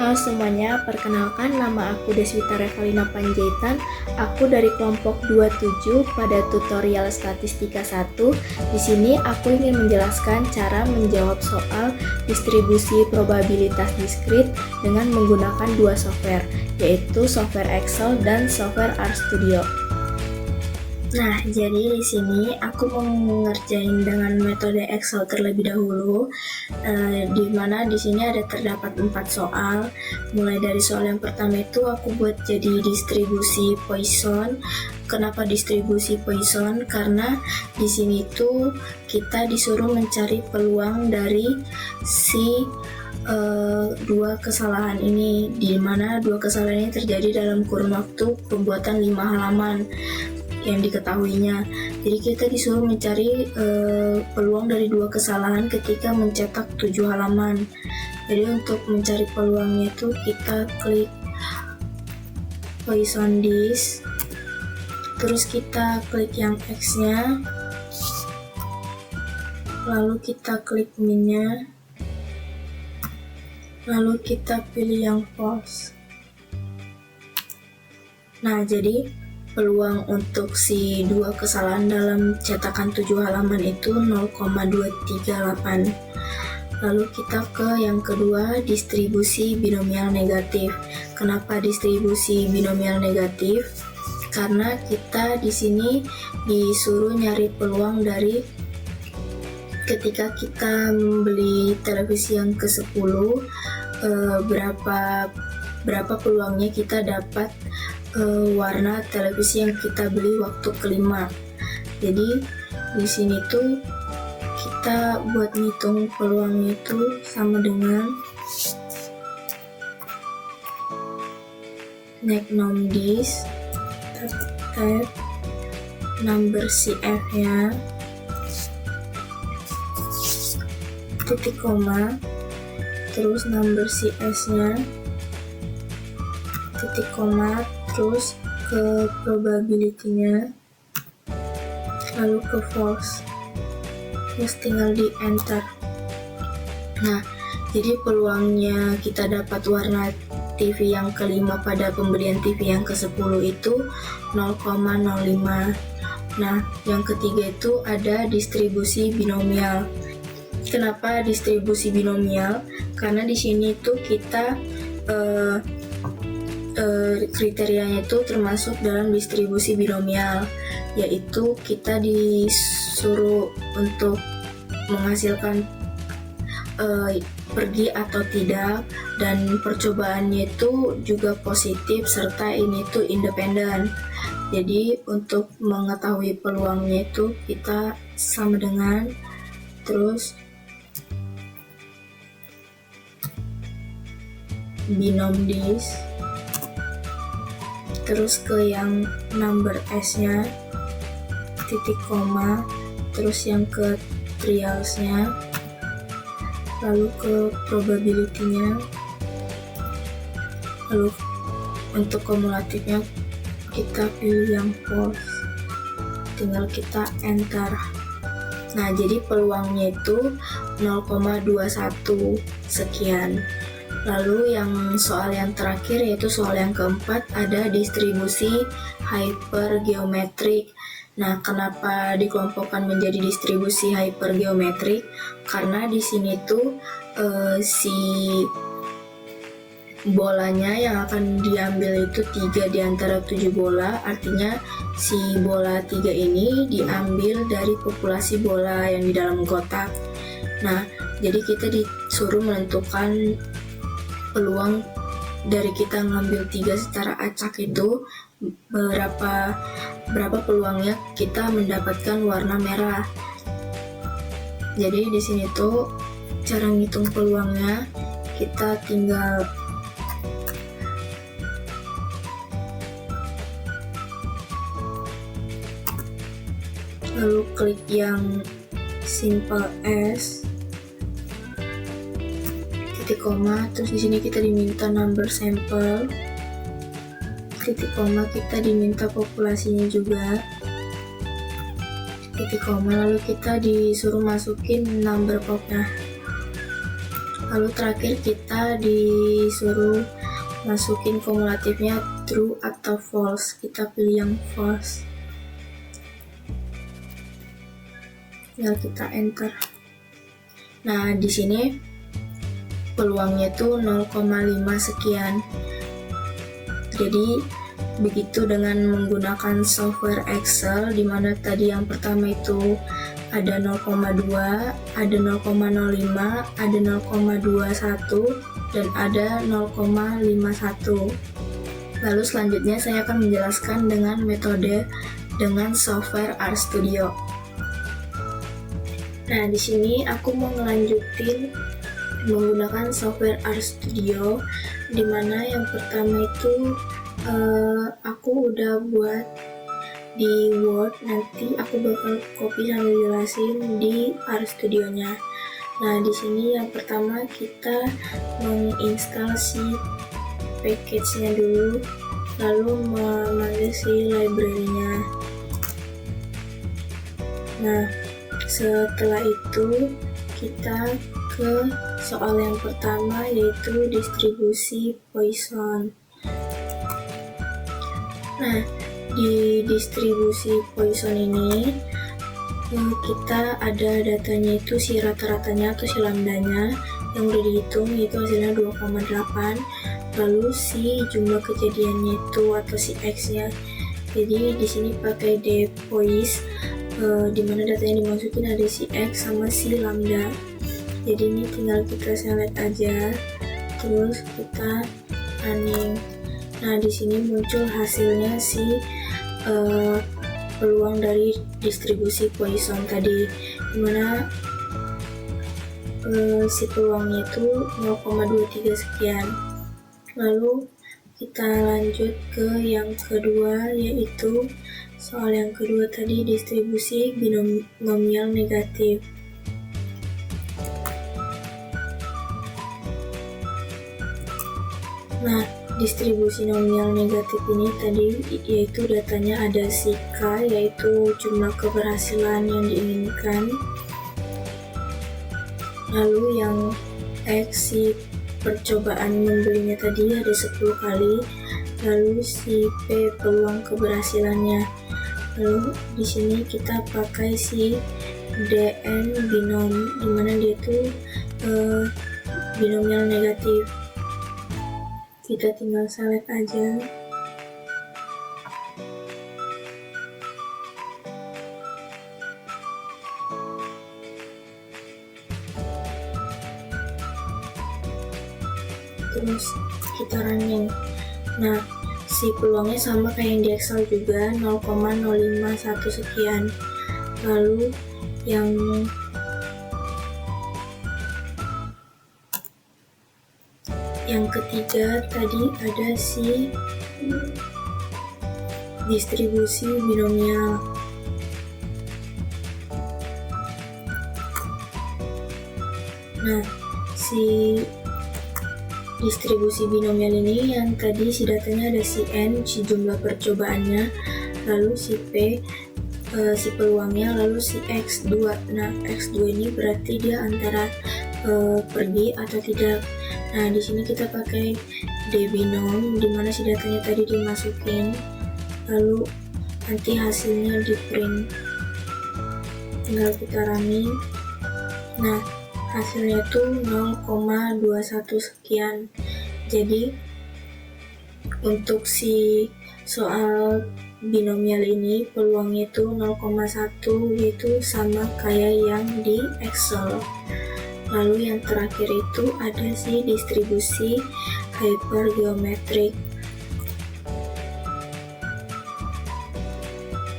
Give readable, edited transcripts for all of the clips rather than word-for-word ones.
Halo semuanya, perkenalkan nama aku Deswita Revalina Panjaitan. Aku dari kelompok 27 pada tutorial statistika 1. Di sini aku ingin menjelaskan cara menjawab soal distribusi probabilitas diskrit dengan menggunakan dua software, yaitu software Excel dan software RStudio. Nah, jadi di sini aku mau mengerjain dengan metode Excel terlebih dahulu, di mana di sini ada terdapat 4 soal. Mulai dari soal yang pertama itu aku buat jadi distribusi Poisson. Kenapa distribusi Poisson? Karena di sini tuh kita disuruh mencari peluang dari si dua kesalahan ini, di mana dua kesalahan ini terjadi dalam kurun waktu pembuatan 5 halaman yang diketahuinya. Jadi kita disuruh mencari peluang dari dua kesalahan ketika mencetak 7 halaman. Jadi untuk mencari peluangnya itu kita klik Poisson Disk, terus kita klik yang X-nya, lalu kita klik min-nya, lalu kita pilih yang false. Nah, jadi peluang untuk si dua kesalahan dalam cetakan 7 halaman itu 0,238. Lalu kita ke yang kedua, distribusi binomial negatif. Kenapa distribusi binomial negatif? Karena kita di sini disuruh nyari peluang dari ketika kita membeli televisi yang ke-10, berapa peluangnya kita dapat warna televisi yang kita beli waktu kelima. Jadi di sini tuh kita buat ngitung peluangnya itu sama dengan nom disk, tab number CF-nya, titik koma, terus number CS-nya, titik koma, terus ke probability-nya, lalu ke false, terus tinggal di enter. Nah, jadi peluangnya kita dapat warna TV yang kelima pada pembelian TV yang ke-10 itu 0,05. Nah, yang ketiga itu ada distribusi binomial. Kenapa distribusi binomial? Karena di sini tuh kita kriterianya itu termasuk dalam distribusi binomial, yaitu kita disuruh untuk menghasilkan pergi atau tidak, dan percobaannya itu juga positif serta ini tuh independen. Jadi untuk mengetahui peluangnya itu kita sama dengan terus binom disk, terus ke yang number S-nya, titik koma, terus yang ke trials-nya, lalu ke probability-nya, lalu untuk kumulatifnya kita pilih yang false, tinggal kita enter. Nah, jadi peluangnya itu 0,21 sekian. Lalu yang soal yang terakhir, yaitu soal yang keempat, ada distribusi hypergeometrik. Nah, kenapa dikelompokkan menjadi distribusi hypergeometrik? Karena di sini tuh si bolanya yang akan diambil itu 3 di antara 7 bola, artinya si bola 3 ini diambil dari populasi bola yang di dalam kotak. Nah, jadi kita disuruh menentukan peluang dari kita ngambil 3 secara acak itu berapa peluangnya kita mendapatkan warna merah. Jadi di sini tuh cara ngitung peluangnya, kita tinggal lalu klik yang simple as, titik koma, terus di sini kita diminta number sampel, titik koma, kita diminta populasinya juga, titik koma, lalu kita disuruh masukin number popnya. Lalu terakhir kita disuruh masukin kumulatifnya true atau false. Kita pilih yang false. Tinggal kita enter. Nah, di sini peluangnya tuh 0,5 sekian. Jadi begitu dengan menggunakan software Excel, dimana tadi yang pertama itu ada 0,2, ada 0,05, ada 0,21, dan ada 0,51. Lalu selanjutnya saya akan menjelaskan dengan metode dengan software RStudio. Nah, di sini aku mau ngelanjutin menggunakan software RStudio, dimana yang pertama itu aku udah buat di Word, nanti aku bakal copy sambil jelasin di RStudio-nya. Nah, di sini yang pertama kita menginstal si package-nya dulu, lalu memanggil si library-nya. Nah, setelah itu kita ke soal yang pertama, yaitu distribusi Poisson. Nah, di distribusi Poisson ini kita ada datanya itu si rata-ratanya atau si lambdanya yang udah dihitung, yaitu hasilnya 2,8. Lalu si jumlah kejadiannya itu atau si X-nya. Jadi di sini pakai dpois, dimana datanya dimasukin ada si X sama si lambda. Jadi ini tinggal kita select aja, terus kita running. Nah, di sini muncul hasilnya si peluang dari distribusi Poisson tadi, dimana si peluangnya itu 0,23 sekian. Lalu kita lanjut ke yang kedua, yaitu soal yang kedua tadi distribusi binomial negatif. Nah, distribusi nominal negatif ini tadi yaitu datanya ada si K, yaitu jumlah keberhasilan yang diinginkan. Lalu yang X, si percobaan membelinya tadi ada 10 kali. Lalu si P, peluang keberhasilannya. Lalu di sini kita pakai si DN binom, dimana dia itu binomial negatif. Kita tinggal select aja. Terus kita running. Nah, si peluangnya sama kayak yang di Excel juga, 0,051 sekian. Lalu yang ketiga tadi ada si distribusi binomial. Nah, si distribusi binomial ini yang tadi si datanya ada si N, si jumlah percobaannya, lalu si P, si peluangnya, lalu si X2. Nah, X2 ini berarti dia antara pergi atau tidak. Nah, di sini kita pakai dbinom, dimana si datanya tadi dimasukin, lalu nanti hasilnya di print. Tinggal kita running. Nah, hasilnya tuh 0,21 sekian. Jadi untuk si soal binomial ini peluangnya itu 0,1, yaitu sama kayak yang di Excel. Lalu yang terakhir itu ada si distribusi hypergeometrik.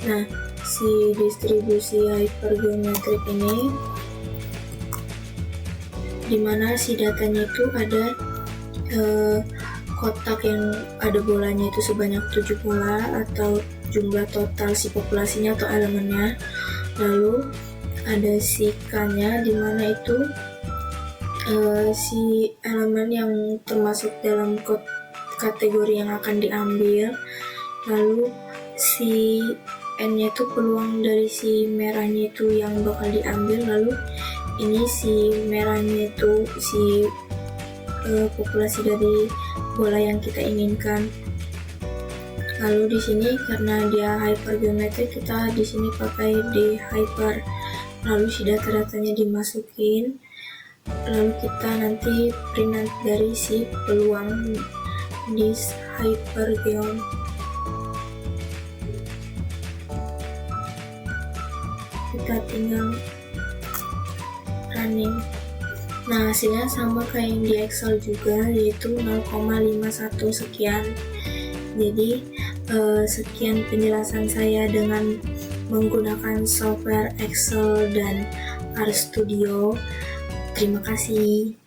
Nah, si distribusi hypergeometrik ini dimana si datanya itu ada kotak yang ada bolanya itu sebanyak 7 bola atau jumlah total si populasinya atau elemennya. Lalu ada si K-nya, dimana itu si elemen yang termasuk dalam kategori yang akan diambil. Lalu si N-nya itu peluang dari si merahnya itu yang bakal diambil. Lalu ini si merahnya itu si populasi dari bola yang kita inginkan. Lalu di sini karena dia hypergeometrik, kita di sini pakai D hyper. Lalu si data-datanya dimasukin, lalu kita nanti print dari si peluang di hypergeom. Kita tinggal running. Nah, hasilnya sama kayak yang di Excel juga, yaitu 0,51 sekian. Jadi sekian penjelasan saya dengan menggunakan software Excel dan RStudio. Terima kasih.